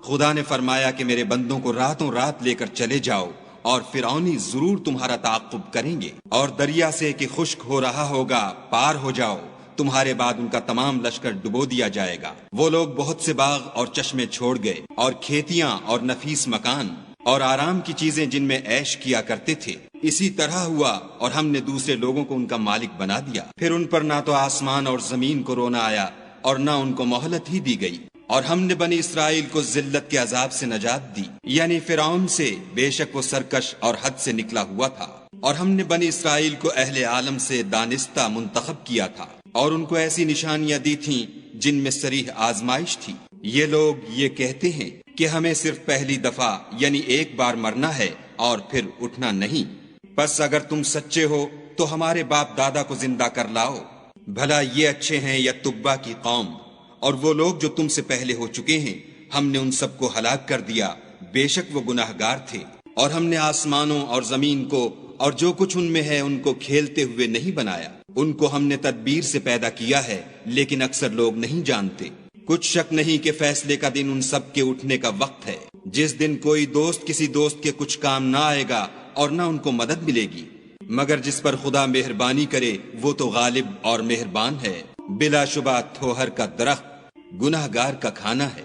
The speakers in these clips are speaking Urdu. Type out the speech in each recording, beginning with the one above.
خدا نے فرمایا کہ میرے بندوں کو راتوں رات لے کر چلے جاؤ، اور فرعونی ضرور تمہارا تعاقب کریں گے، اور دریا سے کہ خشک ہو رہا ہوگا پار ہو جاؤ، تمہارے بعد ان کا تمام لشکر ڈبو دیا جائے گا۔ وہ لوگ بہت سے باغ اور چشمے چھوڑ گئے، اور کھیتیاں اور نفیس مکان اور آرام کی چیزیں جن میں عیش کیا کرتے تھے۔ اسی طرح ہوا اور ہم نے دوسرے لوگوں کو ان کا مالک بنا دیا۔ پھر ان پر نہ تو آسمان اور زمین کو رونا آیا اور نہ ان کو مہلت ہی دی گئی، اور ہم نے بنی اسرائیل کو ذلت کے عذاب سے نجات دی، یعنی فرعون سے، بے شک وہ سرکش اور حد سے نکلا ہوا تھا۔ اور ہم نے بنی اسرائیل کو اہل عالم سے دانستہ منتخب کیا تھا، اور ان کو ایسی نشانیاں دی تھیں جن میں صریح آزمائش تھی۔ یہ لوگ یہ کہتے ہیں کہ ہمیں صرف پہلی دفعہ یعنی ایک بار مرنا ہے اور پھر اٹھنا نہیں، پس اگر تم سچے ہو تو ہمارے باپ دادا کو زندہ کر لاؤ۔ بھلا یہ اچھے ہیں یا تبا کی قوم؟ اور وہ لوگ جو تم سے پہلے ہو چکے ہیں ہم نے ان سب کو ہلاک کر دیا، بے شک وہ گناہگار تھے۔ اور ہم نے آسمانوں اور زمین کو اور جو کچھ ان میں ہے ان کو کھیلتے ہوئے نہیں بنایا، ان کو ہم نے تدبیر سے پیدا کیا ہے، لیکن اکثر لوگ نہیں جانتے۔ کچھ شک نہیں کہ فیصلے کا دن ان سب کے اٹھنے کا وقت ہے، جس دن کوئی دوست کسی دوست کے کچھ کام نہ آئے گا اور نہ ان کو مدد ملے گی، مگر جس پر خدا مہربانی کرے وہ تو غالب اور مہربان ہے۔ بلا شبہ تھوہر کا درخت گناہگار کا کھانا ہے،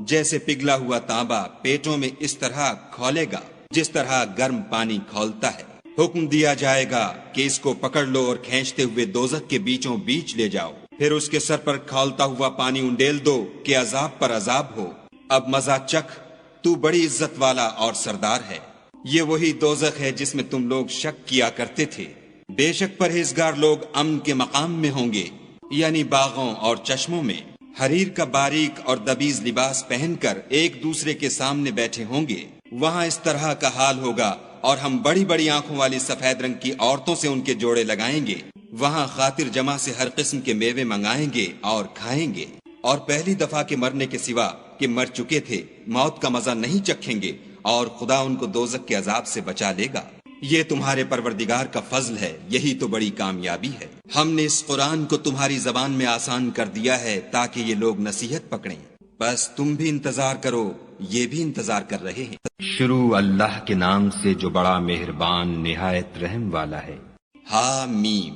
جیسے پگھلا ہوا تانبا پیٹوں میں اس طرح کھولے گا جس طرح گرم پانی کھولتا ہے۔ حکم دیا جائے گا کہ اس کو پکڑ لو اور کھینچتے ہوئے دوزخ کے بیچوں بیچ لے جاؤ، پھر اس کے سر پر کھولتا ہوا پانی انڈیل دو کہ عذاب پر عذاب ہو۔ اب مزہ چکھ، تو بڑی عزت والا اور سردار ہے۔ یہ وہی دوزخ ہے جس میں تم لوگ شک کیا کرتے تھے۔ بے شک پرہیزگار لوگ امن کے مقام میں ہوں گے، یعنی باغوں اور چشموں میں، حریر کا باریک اور دبیز لباس پہن کر ایک دوسرے کے سامنے بیٹھے ہوں گے۔ وہاں اس طرح کا حال ہوگا، اور ہم بڑی بڑی آنکھوں والی سفید رنگ کی عورتوں سے ان کے جوڑے لگائیں گے۔ وہاں خاطر جمع سے ہر قسم کے میوے منگائیں گے اور کھائیں گے، اور پہلی دفعہ کے مرنے کے سوا کہ مر چکے تھے موت کا مزہ نہیں چکھیں گے، اور خدا ان کو دوزخ کے عذاب سے بچا لے گا۔ یہ تمہارے پروردگار کا فضل ہے، یہی تو بڑی کامیابی ہے۔ ہم نے اس قرآن کو تمہاری زبان میں آسان کر دیا ہے تاکہ یہ لوگ نصیحت پکڑیں، بس تم بھی انتظار کرو، یہ بھی انتظار کر رہے ہیں۔ شروع اللہ کے نام سے جو بڑا مہربان نہایت رحم والا ہے۔ حامیم۔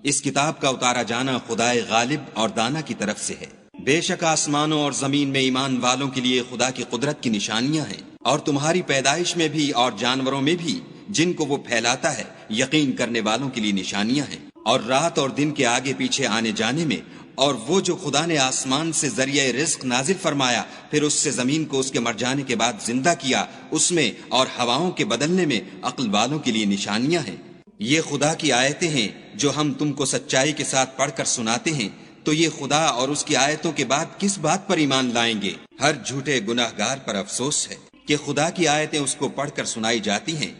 اس کتاب کا اتارا جانا خدائے غالب اور دانا کی طرف سے ہے۔ بے شک آسمانوں اور زمین میں ایمان والوں کے لیے خدا کی قدرت کی نشانیاں ہیں، اور تمہاری پیدائش میں بھی اور جانوروں میں بھی جن کو وہ پھیلاتا ہے یقین کرنے والوں کے لیے نشانیاں ہیں، اور رات اور دن کے آگے پیچھے آنے جانے میں، اور وہ جو خدا نے آسمان سے ذریعہ رزق نازل فرمایا، پھر اس سے زمین کو اس کے مر جانے کے بعد زندہ کیا، اس میں اور ہواؤں کے بدلنے میں عقل والوں کے لیے نشانیاں ہیں۔ یہ خدا کی آیتیں ہیں جو ہم تم کو سچائی کے ساتھ پڑھ کر سناتے ہیں، تو یہ خدا اور اس کی آیتوں کے بعد کس بات پر ایمان لائیں گے؟ ہر جھوٹے گناہگار پر افسوس ہے کہ خدا کی آیتیں اس کو پڑھ کر سنائی جاتی ہیں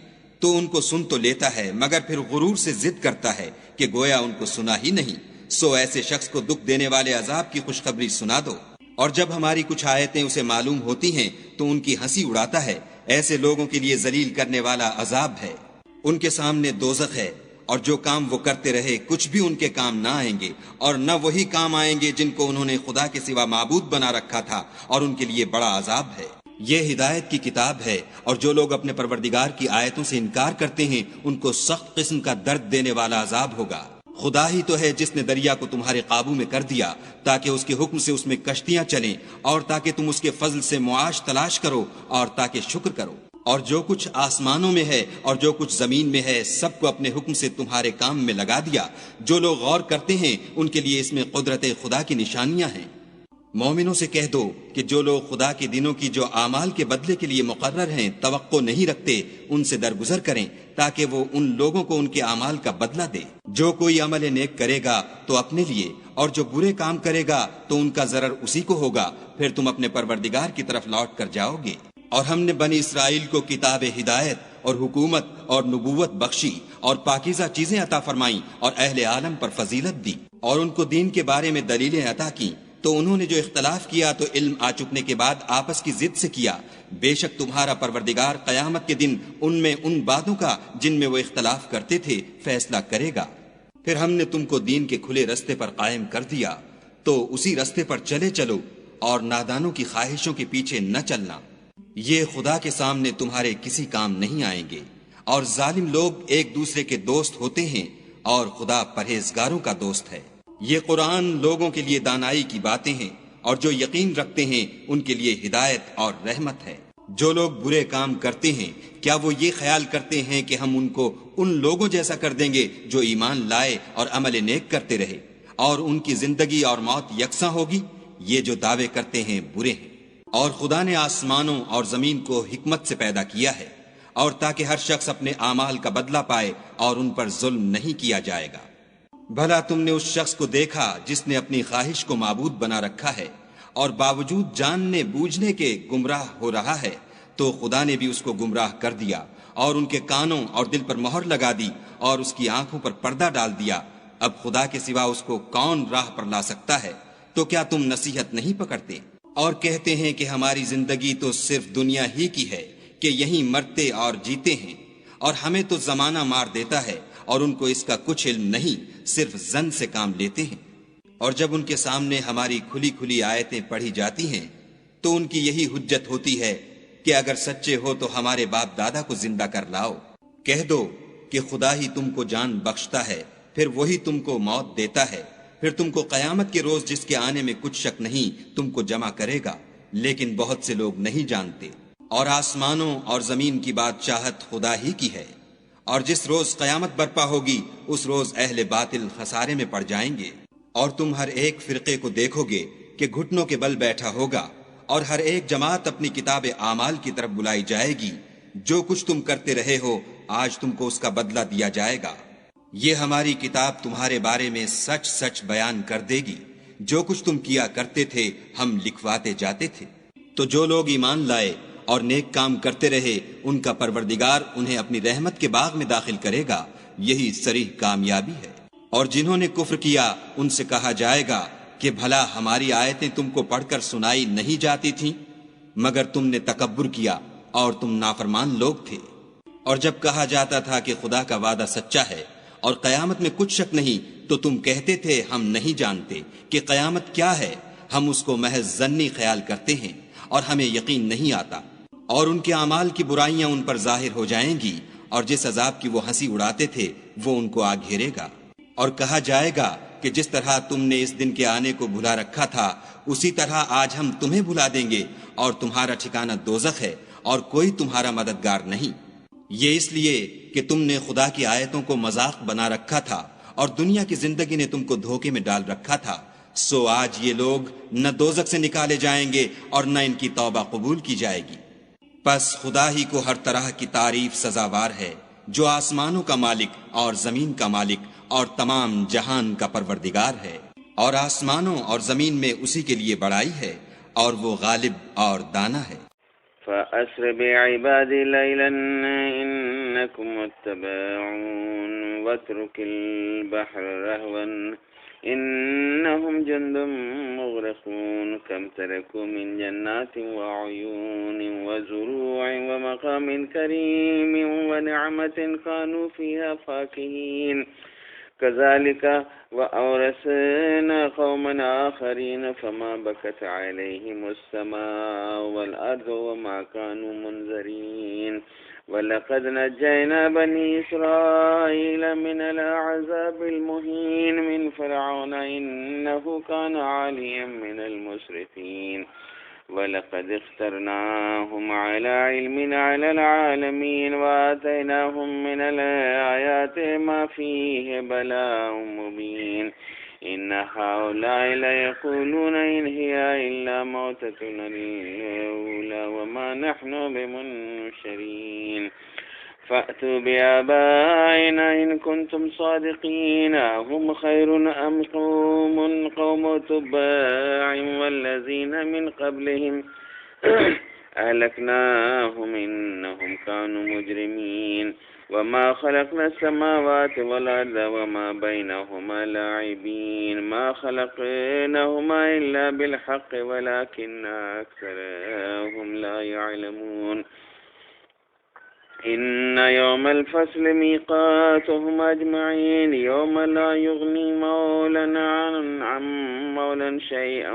تو ان کو سن تو لیتا ہے، مگر پھر غرور سے ضد کرتا ہے کہ گویا ان کو سنا ہی نہیں۔ سو ایسے شخص کو دکھ دینے والے عذاب کی خوشخبری سنا دو، اور جب ہماری کچھ آیتیں اسے معلوم ہوتی ہیں تو ان کی ہنسی اڑاتا ہے۔ ایسے لوگوں کے لیے ذلیل کرنے والا عذاب ہے، ان کے سامنے دوزخ ہے، اور جو کام وہ کرتے رہے کچھ بھی ان کے کام نہ آئیں گے، اور نہ وہی کام آئیں گے جن کو انہوں نے خدا کے سوا معبود بنا رکھا تھا، اور ان کے لیے بڑا عذاب ہے۔ یہ ہدایت کی کتاب ہے، اور جو لوگ اپنے پروردگار کی آیتوں سے انکار کرتے ہیں ان کو سخت قسم کا درد دینے والا عذاب ہوگا۔ خدا ہی تو ہے جس نے دریا کو تمہارے قابو میں کر دیا تاکہ اس کے حکم سے اس میں کشتیاں چلیں، اور تاکہ تم اس کے فضل سے معاش تلاش کرو، اور تاکہ شکر کرو۔ اور جو کچھ آسمانوں میں ہے اور جو کچھ زمین میں ہے سب کو اپنے حکم سے تمہارے کام میں لگا دیا۔ جو لوگ غور کرتے ہیں ان کے لیے اس میں قدرت خدا کی نشانیاں ہیں۔ مومنوں سے کہہ دو کہ جو لوگ خدا کے دنوں کی جو اعمال کے بدلے کے لیے مقرر ہیں توقع نہیں رکھتے، ان سے درگزر کریں تاکہ وہ ان لوگوں کو ان کے اعمال کا بدلہ دے۔ جو کوئی عمل نیک کرے گا تو اپنے لیے، اور جو برے کام کرے گا تو ان کا ضرر اسی کو ہوگا، پھر تم اپنے پروردگار کی طرف لوٹ کر جاؤ گے۔ اور ہم نے بنی اسرائیل کو کتاب ہدایت اور حکومت اور نبوت بخشی، اور پاکیزہ چیزیں عطا فرمائیں، اور اہل عالم پر فضیلت دی، اور ان کو دین کے بارے میں دلیلیں عطا کی، تو انہوں نے جو اختلاف کیا تو علم آ چکنے کے بعد آپس کی ضد سے کیا۔ بے شک تمہارا پروردگار قیامت کے دن ان میں ان باتوں کا جن میں وہ اختلاف کرتے تھے فیصلہ کرے گا۔ پھر ہم نے تم کو دین کے کھلے رستے پر قائم کر دیا، تو اسی رستے پر چلے چلو، اور نادانوں کی خواہشوں کے پیچھے نہ چلنا، یہ خدا کے سامنے تمہارے کسی کام نہیں آئیں گے۔ اور ظالم لوگ ایک دوسرے کے دوست ہوتے ہیں اور خدا پرہیزگاروں کا دوست ہے۔ یہ قرآن لوگوں کے لیے دانائی کی باتیں ہیں، اور جو یقین رکھتے ہیں ان کے لیے ہدایت اور رحمت ہے۔ جو لوگ برے کام کرتے ہیں کیا وہ یہ خیال کرتے ہیں کہ ہم ان کو ان لوگوں جیسا کر دیں گے جو ایمان لائے اور عمل نیک کرتے رہے، اور ان کی زندگی اور موت یکساں ہوگی؟ یہ جو دعوے کرتے ہیں برے ہیں۔ اور خدا نے آسمانوں اور زمین کو حکمت سے پیدا کیا ہے، اور تاکہ ہر شخص اپنے اعمال کا بدلہ پائے اور ان پر ظلم نہیں کیا جائے گا۔ بھلا تم نے اس شخص کو دیکھا جس نے اپنی خواہش کو معبود بنا رکھا ہے اور باوجود جاننے بوجھنے کے گمراہ ہو رہا ہے؟ تو خدا نے بھی اس کو گمراہ کر دیا اور ان کے کانوں اور دل پر مہر لگا دی اور اس کی آنکھوں پر پردہ ڈال دیا۔ اب خدا کے سوا اس کو کون راہ پر لا سکتا ہے؟ تو کیا تم نصیحت نہیں پکڑتے؟ اور کہتے ہیں کہ ہماری زندگی تو صرف دنیا ہی کی ہے، کہ یہیں مرتے اور جیتے ہیں، اور ہمیں تو زمانہ مار دیتا ہے اور ان کو اس کا کچھ علم نہیں، صرف ظن سے کام لیتے ہیں۔ اور جب ان کے سامنے ہماری کھلی کھلی آیتیں پڑھی جاتی ہیں تو ان کی یہی حجت ہوتی ہے کہ اگر سچے ہو تو ہمارے باپ دادا کو زندہ کر لاؤ۔ کہہ دو کہ خدا ہی تم کو جان بخشتا ہے، پھر وہی تم کو موت دیتا ہے، پھر تم کو قیامت کے روز جس کے آنے میں کچھ شک نہیں تم کو جمع کرے گا۔ لیکن بہت سے لوگ نہیں جانتے۔ اور آسمانوں اور زمین کی بادشاہت خدا ہی کی ہے، اور جس روز قیامت برپا ہوگی اس روز اہل باطل خسارے میں پڑ جائیں گے۔ اور تم ہر ایک فرقے کو دیکھو گے کہ گھٹنوں کے بل بیٹھا ہوگا، اور ہر ایک جماعت اپنی کتاب اعمال کی طرف بلائی جائے گی۔ جو کچھ تم کرتے رہے ہو آج تم کو اس کا بدلہ دیا جائے گا۔ یہ ہماری کتاب تمہارے بارے میں سچ سچ بیان کر دے گی۔ جو کچھ تم کیا کرتے تھے ہم لکھواتے جاتے تھے۔ تو جو لوگ ایمان لائے اور نیک کام کرتے رہے ان کا پروردگار انہیں اپنی رحمت کے باغ میں داخل کرے گا، یہی صریح کامیابی ہے۔ اور جنہوں نے کفر کیا ان سے کہا جائے گا کہ بھلا ہماری آیتیں تم کو پڑھ کر سنائی نہیں جاتی تھیں؟ مگر تم نے تکبر کیا اور تم نافرمان لوگ تھے۔ اور جب کہا جاتا تھا کہ خدا کا وعدہ سچا ہے اور قیامت میں کچھ شک نہیں، تو تم کہتے تھے ہم نہیں جانتے کہ قیامت کیا ہے، ہم اس کو محض ظنی خیال کرتے ہیں اور ہمیں یقین نہیں آتا۔ اور ان کے اعمال کی برائیاں ان پر ظاہر ہو جائیں گی، اور جس عذاب کی وہ ہنسی اڑاتے تھے وہ ان کو آ گھیرے گا۔ اور کہا جائے گا کہ جس طرح تم نے اس دن کے آنے کو بھلا رکھا تھا اسی طرح آج ہم تمہیں بھلا دیں گے، اور تمہارا ٹھکانہ دوزخ ہے اور کوئی تمہارا مددگار نہیں۔ یہ اس لیے کہ تم نے خدا کی آیتوں کو مذاق بنا رکھا تھا اور دنیا کی زندگی نے تم کو دھوکے میں ڈال رکھا تھا، سو آج یہ لوگ نہ دوزخ سے نکالے جائیں گے اور نہ ان کی توبہ قبول کی جائے گی۔ پس خدا ہی کو ہر طرح کی تعریف سزاوار ہے، جو آسمانوں کا مالک اور زمین کا مالک اور تمام جہان کا پروردگار ہے۔ اور آسمانوں اور زمین میں اسی کے لیے بڑائی ہے، اور وہ غالب اور دانا ہے۔ فَأَسْرِ بِعِبَادِي لَيْلًا إِنَّكُمْ مُتَّبَعُونَ وَاتْرُكِ الْبَحْرَ رَهْوًا إِنَّهُمْ جُندٌ مُغْرَقُونَ كَمْ تَرَكُوا مِنْ جَنَّاتٍ وَعُيُونٍ وَزُرُوعٍ وَمَقَامٍ كَرِيمٍ وَنِعْمَةٍ كَانُوا فِيهَا فَاكِهِينَ كذلك وأورثنا قوما آخرين فما بكت عليهم السماء والأرض وما كانوا منذرين ولقد نجينا بني إسرائيل من العذاب المهين من فرعون إنه كان عاليا من المسرفين وَلَقَدْ اخْتَرْنَاهُمْ عَلَى عِلْمٍ عَلَى الْعَالَمِينَ وَآتَيْنَاهُمْ مِنَ الْآيَاتِ مَا فِيهِ بَلَاءٌ مُبِينٌ إِنَّ هَؤُلَاءِ لَيَقُولُونَ إِنْ هِيَ إِلَّا مَوْتَتُنَا الْأُولَى وَمَا نَحْنُ بِمُنشَرِينَ فَأْتُوا بِآبَائِنَا إِن كُنتُمْ صَادِقِينَ هُمْ خَيْرٌ أَمْ قَوْمُ تُبَّاعٍ وَالَّذِينَ مِنْ قَبْلِهِمْ أَهْلَكْنَاهُمْ إِنَّهُمْ كَانُوا مُجْرِمِينَ وَمَا خَلَقْنَا السَّمَاوَاتِ وَالْأَرْضَ وَمَا بَيْنَهُمَا لَاعِبِينَ مَا خَلَقْنَاهُمَا إِلَّا بِالْحَقِّ وَلَكِنَّ أَكْثَرَهُمْ لَا يَعْلَمُونَ إن يوم الفصل ميقاتهم أجمعين يوم لا يغني مولى عن مولى شيئا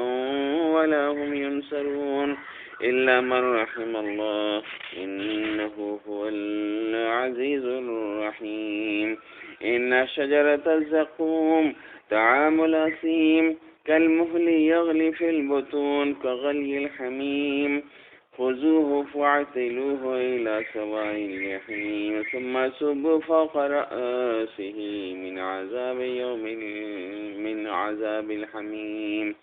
ولا هم ينصرون إلا من رحم الله إنه هو العزيز الرحيم إن شجرة الزقوم طعام الأثيم كالمهل يغلي في البطون كغلي الحميم خذوه فاعتلوه إلى سواء الجحيم ثم صبوا فوق رأسه من عذاب الحميم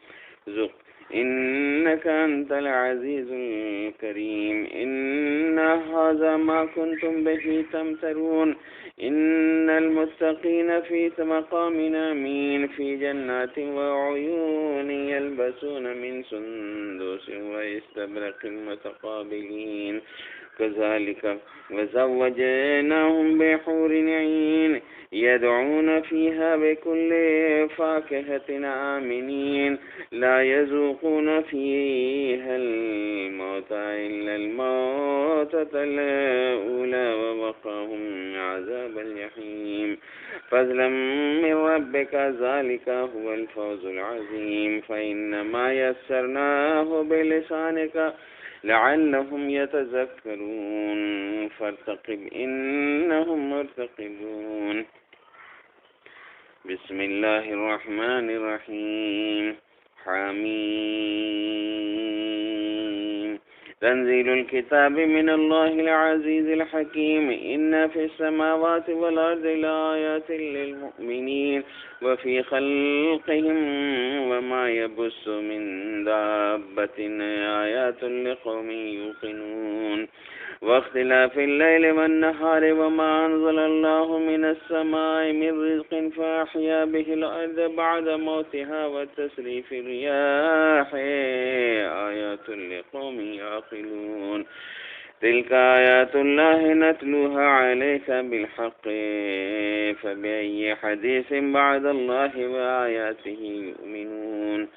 ذق إنك أنت العزيز الكريم إن هذا ما كنتم به تمترون إن المتقين في مقام أمين في جنات وعيون يلبسون من سندس واستبرق متقابلين كذلك وزوجناهم بحور عين يدعون فيها بكل فاكهة آمنين لا يذوقون فيها الموت إلا الموتة الأولى ووقاهم عذاب الجحيم فضلا من ربك ذلك هو الفوز العظيم فإنما يسرناه بلسانك لعلهم يتذكرون فارتقب إنهم مرتقبون بسم الله الرحمن الرحيم حميم تنزيل الكتاب من الله العزيز الحكيم إن في السماوات والأرض لآيات للمؤمنين وفي خلقهم وما يبث من دابة آيات لقوم يوقنون واختلاف الليل والنهار وما أنزل الله من السماء من رزق فأحيا به الأرض بعد موتها وتصريف الرياح آيات لقوم يعقلون تلك آيات الله نتلوها عليك بالحق فبأي حديث بعد الله وآياته يؤمنون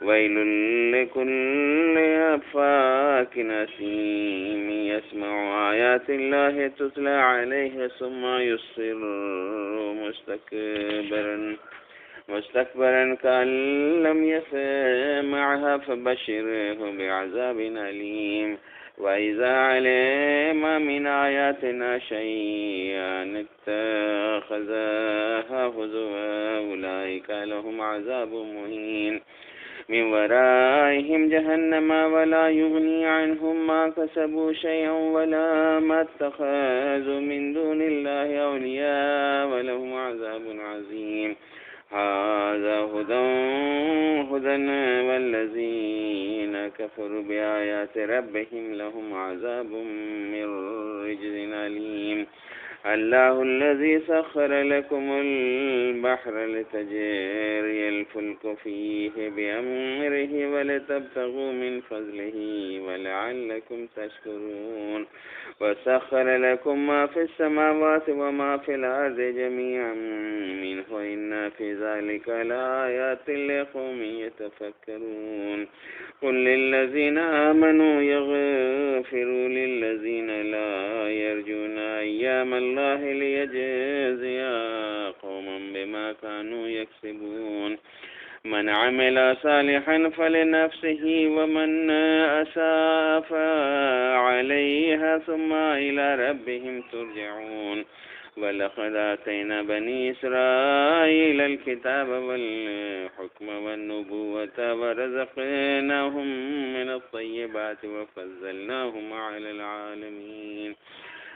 ويل لكل أفاك أثيم يسمع آيات الله تتلى عليه ثم يصر مستكبرا كأن لم يسمعها فبشره بعذاب أليم وإذا علم من آياتنا شيئا اتخذها هزوا أولئك لهم عذاب مهين من ورائهم جهنم ولا يغني عنهم ما كسبوا شيئا ولا ما اتخذوا من دون الله أولياء ولهم عذاب عظيم هذا هدى والذين كفروا بآيات ربهم لهم عذاب من رجز أليم الله الذي سخر لكم البحر لتجري الفلك فيه بأمره ولتبتغوا من فضله ولعلكم تشكرون وسخر لكم ما في السماوات وما في الأرض جميعا منه إن في ذلك لآيات لقوم يتفكرون قل للذين آمنوا يغفروا للذين لا يرجون أيام الله ليجزي قوما بما كانوا يكسبون من عمل صالحا فلنفسه ومن أساء فعليها ثم إلى ربهم ترجعون ولقد آتينا بني إسرائيل الكتاب والحكم والنبوة ورزقناهم من الطيبات وفضلناهم على العالمين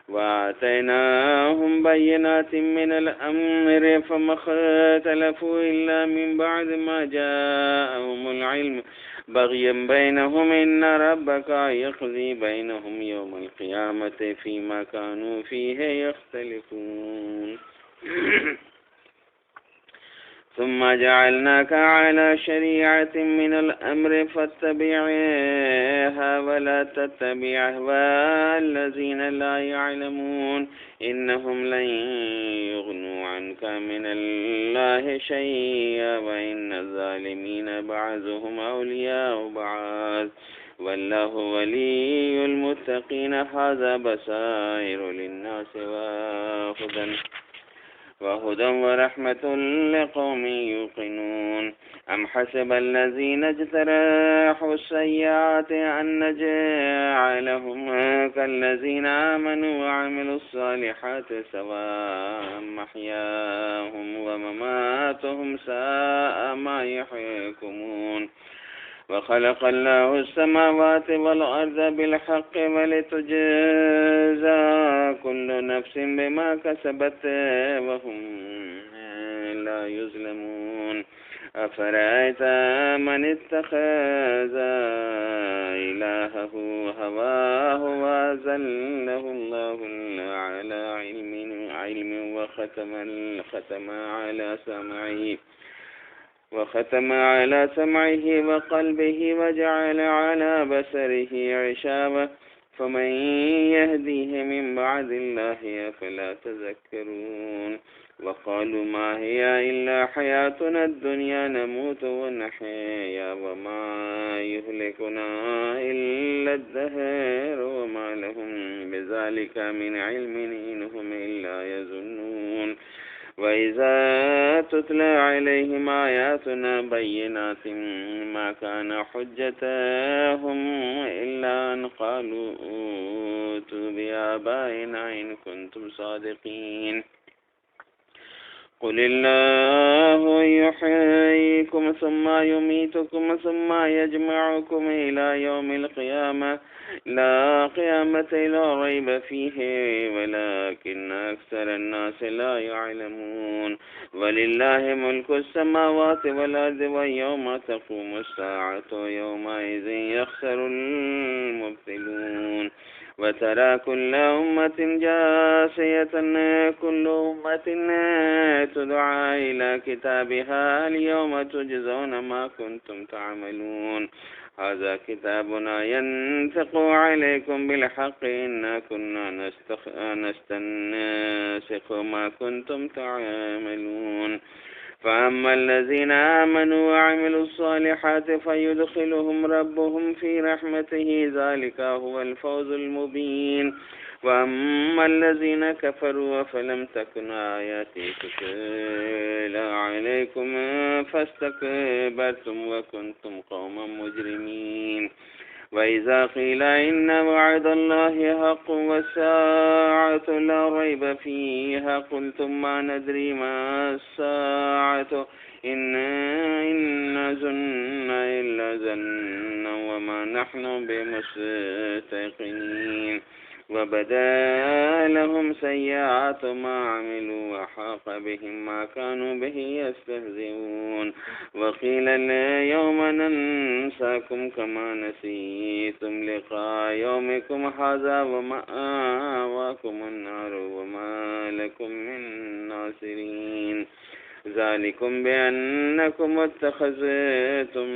وآتيناهم بينات من الأمر فما اختلفوا إلا من بعد ما جاءهم العلم بغيا بينهم إن ربك يقضي بينهم يوم القيامة فيما كانوا فيه يختلفون ثم جعلناك على شريعة من الأمر فاتبعها ولا تتبع أهواء الذين لا يعلمون إنهم لن يغنوا عنك من الله شيئا وإن الظالمين بعضهم أولياء بعض والله ولي المتقين. هذا بصائر للناس وهدى ورحمة لقوم يوقنون. أم حسب الذين اجترحوا السيئات أن نجعلهم كالذين آمنوا وعملوا الصالحات سواء محياهم ومماتهم ساء ما يحكمون. وخلق الله السماوات والأرض بالحق ولتجزى كل نفس بما كسبت وهم لا يظلمون. أفرأيت من اتخذ إلهه هواه وأذله الله على علم وختم على سمعه وقلبه وجعل على بصره غشاوة فمن يهديه من بعد الله أفلا تذكرون. وقالوا ما هي إلا حياتنا الدنيا نموت ونحيا وما يهلكنا إلا الدهر وما لهم بذلك من علم إن هم إلا يظنون. وإذا تتلى عليهم آياتنا بينات ما كان حجتهم إلا أن قالوا ائتوا بآبائنا إن كنتم صادقين. قل الله يحييكم ثم يميتكم ثم يجمعكم إلى يوم القيامة لا قيامة لا ريب فيه ولكن أكثر الناس لا يعلمون. ولله ملك السماوات والأرض ويوم تقوم الساعة يومئذ يخسر المبطلون. وترى كل أمة جاثية كل أمة تدعى إلى كتابها اليوم تجزون ما كنتم تعملون. هذا كتابنا ينطق عليكم بالحق إنا كنا نستنسخ ما كنتم تعملون. فأما الذين آمنوا وعملوا الصالحات فيدخلهم ربهم في رحمته ذلك هو الفوز المبين. وأما الذين كفروا فلم تكن آياتي تتلى عليكم فاستكبرتم وكنتم قوما مجرمين. وإذا قيل إن وعد الله حق والساعة لا ريب فيها قلتم ما ندري ما الساعة إن نظن إلا ظنا وما نحن بمستيقنين. وبدا لهم سيئات ما عملوا وحاق بهم ما كانوا به يستهزئون. وقيل اليوم ننساكم كما نسيتم لقاء يومكم هذا ومأواكم النار وما لكم من ناصرين. ذلكم بأنكم اتخذتم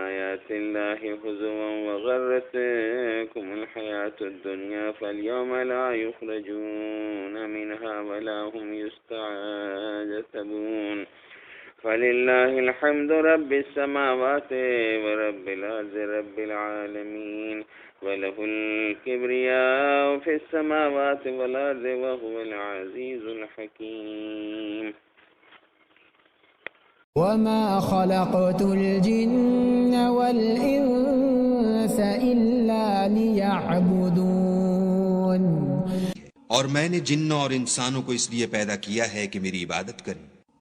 آيات الله هزوا وغرتكم الحياة الدنيا فاليوم لا يخرجون منها ولا هم يستعتبون. فلله الحمد رب السماوات ورب الأرض رب العالمين. وله الكبرياء في السماوات والأرض وهو العزيز الحكيم. وما خلقت الجن والإنس إلا ليعبدون. اور میں نے جن اور انسانوں کو اس لیے پیدا کیا ہے کہ میری عبادت کریں.